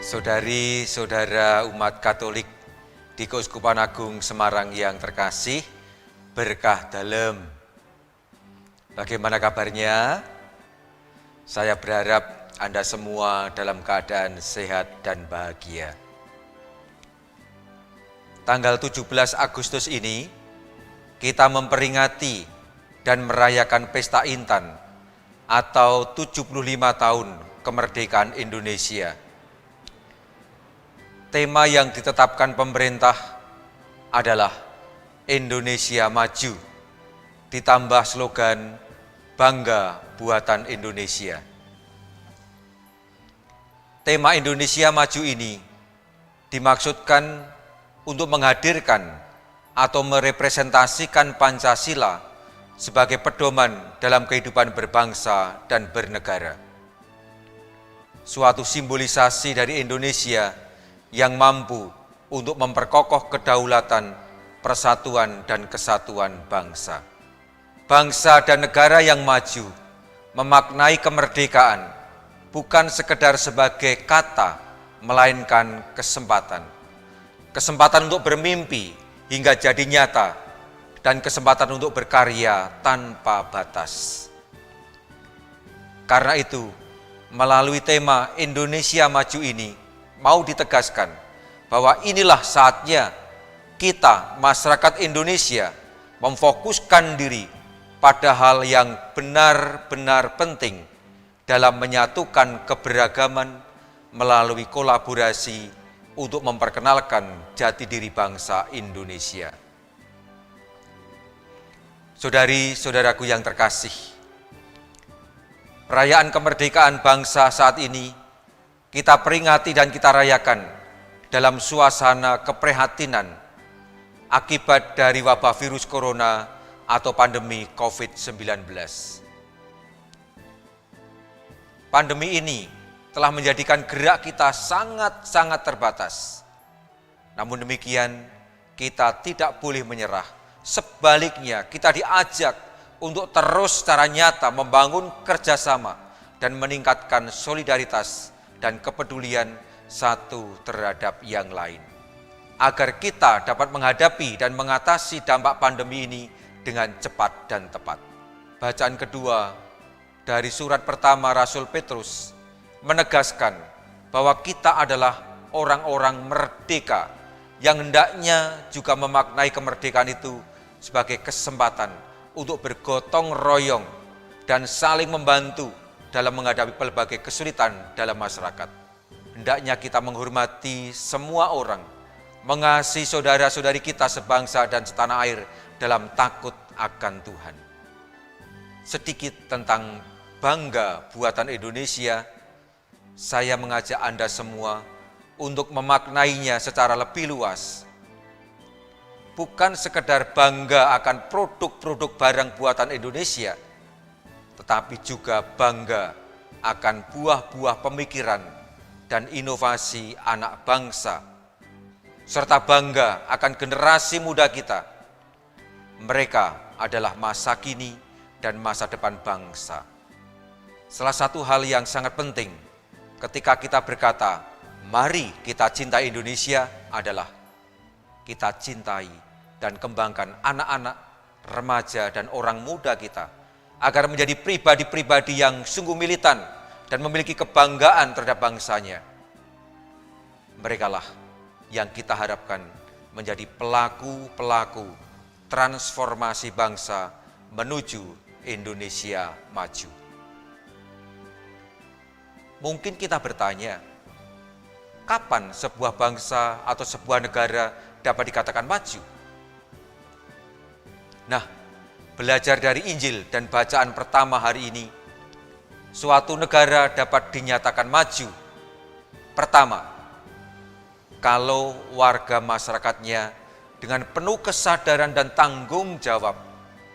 Saudari-saudara umat Katolik di Keuskupan Agung Semarang yang terkasih, berkah dalem. Bagaimana kabarnya? Saya berharap Anda semua dalam keadaan sehat dan bahagia. Tanggal 17 Agustus ini, kita memperingati dan merayakan Pesta Intan atau 75 tahun kemerdekaan Indonesia. Tema yang ditetapkan pemerintah adalah Indonesia Maju, ditambah slogan Bangga Buatan Indonesia. Tema Indonesia Maju ini dimaksudkan untuk menghadirkan atau merepresentasikan Pancasila sebagai pedoman dalam kehidupan berbangsa dan bernegara. Suatu simbolisasi dari Indonesia yang mampu untuk memperkokoh kedaulatan, persatuan, dan kesatuan bangsa. Bangsa dan negara yang maju memaknai kemerdekaan bukan sekedar sebagai kata, melainkan kesempatan. Kesempatan untuk bermimpi hingga jadi nyata, dan kesempatan untuk berkarya tanpa batas. Karena itu, melalui tema Indonesia Maju ini, mau ditegaskan bahwa inilah saatnya kita, masyarakat Indonesia, memfokuskan diri pada hal yang benar-benar penting dalam menyatukan keberagaman melalui kolaborasi untuk memperkenalkan jati diri bangsa Indonesia. Saudari-saudaraku yang terkasih, perayaan kemerdekaan bangsa saat ini kita peringati dan kita rayakan dalam suasana keprihatinan akibat dari wabah virus corona atau pandemi COVID-19. Pandemi ini telah menjadikan gerak kita sangat-sangat terbatas. Namun demikian, kita tidak boleh menyerah. Sebaliknya, kita diajak untuk terus secara nyata membangun kerjasama dan meningkatkan solidaritas dan kepedulian satu terhadap yang lain, agar kita dapat menghadapi dan mengatasi dampak pandemi ini dengan cepat dan tepat. Bacaan kedua dari surat pertama Rasul Petrus menegaskan bahwa kita adalah orang-orang merdeka yang hendaknya juga memaknai kemerdekaan itu sebagai kesempatan untuk bergotong royong dan saling membantu dalam menghadapi berbagai kesulitan dalam masyarakat. Hendaknya kita menghormati semua orang, mengasihi saudara-saudari kita sebangsa dan setanah air dalam takut akan Tuhan. Sedikit tentang Bangga Buatan Indonesia, saya mengajak Anda semua untuk memaknainya secara lebih luas. Bukan sekedar bangga akan produk-produk barang buatan Indonesia, tetapi juga bangga akan buah-buah pemikiran dan inovasi anak bangsa, serta bangga akan generasi muda kita. Mereka adalah masa kini dan masa depan bangsa. Salah satu hal yang sangat penting ketika kita berkata, mari kita cintai Indonesia adalah kita cintai dan kembangkan anak-anak, remaja, dan orang muda kita, agar menjadi pribadi-pribadi yang sungguh militan dan memiliki kebanggaan terhadap bangsanya. Merekalah yang kita harapkan menjadi pelaku-pelaku transformasi bangsa menuju Indonesia Maju. Mungkin kita bertanya, kapan sebuah bangsa atau sebuah negara dapat dikatakan maju? Nah, belajar dari Injil dan bacaan pertama hari ini, suatu negara dapat dinyatakan maju. Pertama, kalau warga masyarakatnya dengan penuh kesadaran dan tanggung jawab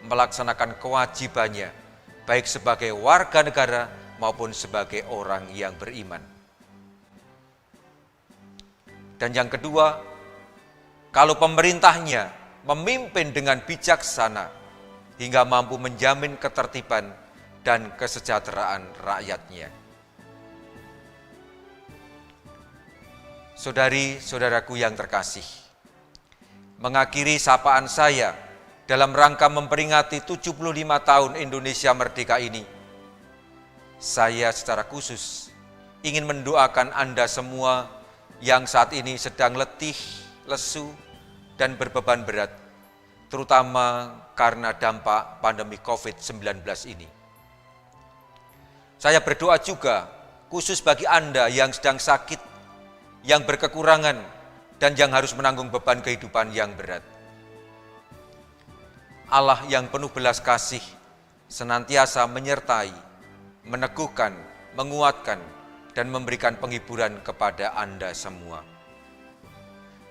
melaksanakan kewajibannya, baik sebagai warga negara maupun sebagai orang yang beriman. Dan yang kedua, kalau pemerintahnya memimpin dengan bijaksana, hingga mampu menjamin ketertiban dan kesejahteraan rakyatnya. Saudari-saudaraku yang terkasih, mengakhiri sapaan saya dalam rangka memperingati 75 tahun Indonesia Merdeka ini, saya secara khusus ingin mendoakan Anda semua yang saat ini sedang letih, lesu, dan berbeban berat, terutama karena dampak pandemi COVID-19 ini. Saya berdoa juga khusus bagi Anda yang sedang sakit, yang berkekurangan, dan yang harus menanggung beban kehidupan yang berat. Allah yang penuh belas kasih senantiasa menyertai, meneguhkan, menguatkan, dan memberikan penghiburan kepada Anda semua.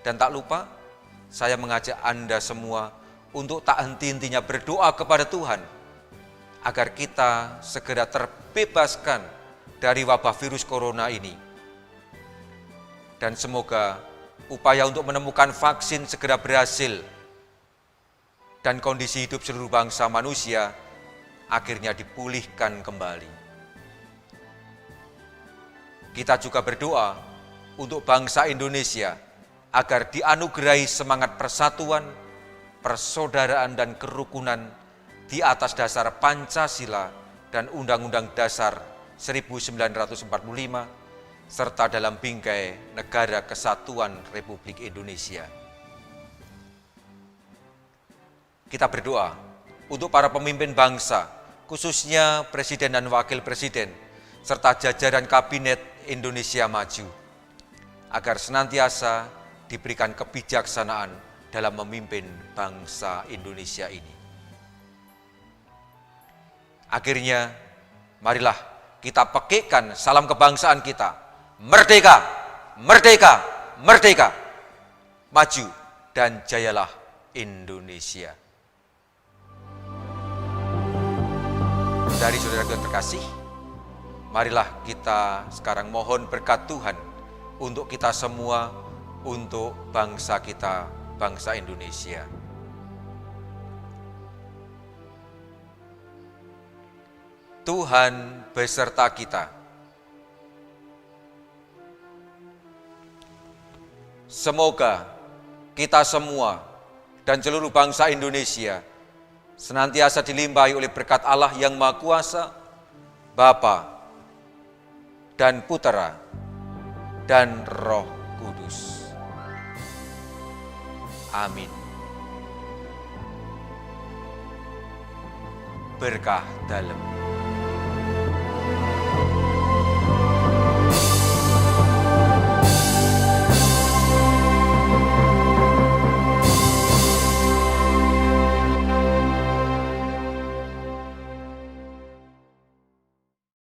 Dan tak lupa, saya mengajak Anda semua untuk tak henti-hentinya berdoa kepada Tuhan, agar kita segera terbebaskan dari wabah virus corona ini. Dan semoga upaya untuk menemukan vaksin segera berhasil, dan kondisi hidup seluruh bangsa manusia akhirnya dipulihkan kembali. Kita juga berdoa untuk bangsa Indonesia agar dianugerahi semangat persatuan, persaudaraan, dan kerukunan di atas dasar Pancasila dan Undang-Undang Dasar 1945, serta dalam bingkai Negara Kesatuan Republik Indonesia. Kita berdoa untuk para pemimpin bangsa, khususnya Presiden dan Wakil Presiden, serta jajaran Kabinet Indonesia Maju, agar senantiasa diberikan kebijaksanaan dalam memimpin bangsa Indonesia ini. Akhirnya, marilah kita petikkan salam kebangsaan kita. Merdeka, merdeka, merdeka. Maju dan jayalah Indonesia. Dari saudara yang terkasih, marilah kita sekarang mohon berkat Tuhan untuk kita semua, untuk bangsa kita, bangsa Indonesia. Tuhan beserta kita. Semoga kita semua dan seluruh bangsa Indonesia senantiasa dilimpahi oleh berkat Allah yang Maha Kuasa, Bapa dan Putera dan Roh Kudus. Amin. Berkah dalam.